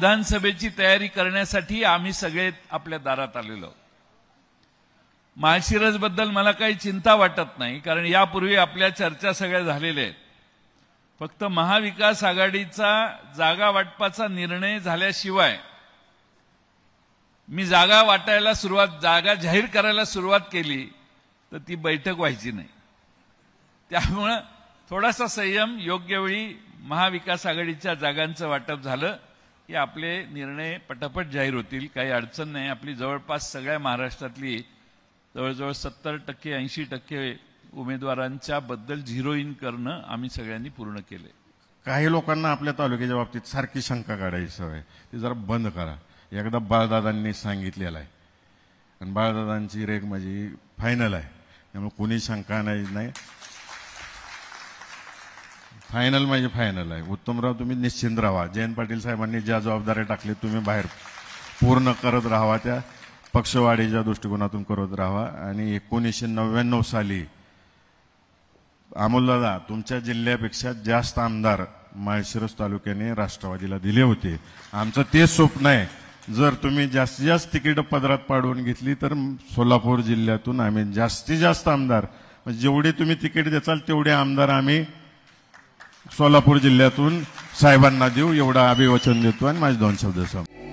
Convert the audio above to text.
विधानसभेची तयारी करण्यासाठी आम्ही सगळे आपल्या दारात आलेलो. माळशिरसबद्दल मला काही चिंता वाटत नाही, कारण यापूर्वी आपल्या चर्चा सगळ्या झालेल्या आहेत. फक्त महाविकास आघाडीचा जागा वाटपाचा निर्णय झाल्याशिवाय मी जागा जाहीर करायला सुरुवात केली तर ती बैठक व्हायची नाही. त्यामुळे थोडासा संयम, योग्य वेळी महाविकास आघाडीच्या जागांचं वाटप झालं की आपले निर्णय पटापट जाहीर होतील. काही अडचण नाही. आपली जवळपास सगळ्या महाराष्ट्रातली जवळजवळ 70% 80% उमेदवारांच्या बद्दल झिरो इन करणं आम्ही सगळ्यांनी पूर्ण केले. काही लोकांना आपल्या तालुक्याच्या बाबतीत सारखी शंका काढायची सवय, ती जरा बंद करा. एकदा बाळदादांनी सांगितलेलं आहे आणि बाळदादांची रेग माझी फायनल आहे, त्यामुळे कोणी शंका नाही. फायनल म्हणजे फायनल आहे. उत्तमराव तुम्ही निश्चिंत राहा. जयंत पाटील साहेबांनी ज्या जबाबदाऱ्या टाकल्या तुम्ही बाहेर पूर्ण करत राहा, त्या पक्षवाढीच्या दृष्टिकोनातून करत राहा. आणि 1999 साली अमोलदादा तुमच्या जिल्ह्यापेक्षा जास्त आमदार माळशिरस तालुक्याने राष्ट्रवादीला दिले होते. आमचं तेच स्वप्न आहे, जर तुम्ही जास्तीत जास्त तिकीट पदरात पाडून घेतली तर सोलापूर जिल्ह्यातून आम्ही जास्तीत जास्त आमदार, जेवढे तुम्ही तिकीट देचाल तेवढे आमदार आम्ही सोलापूर जिल्ह्यातून साहेबांना देऊ, एवढं अभिवचन देतो. आणि माझे 2 शब्द सांगतो.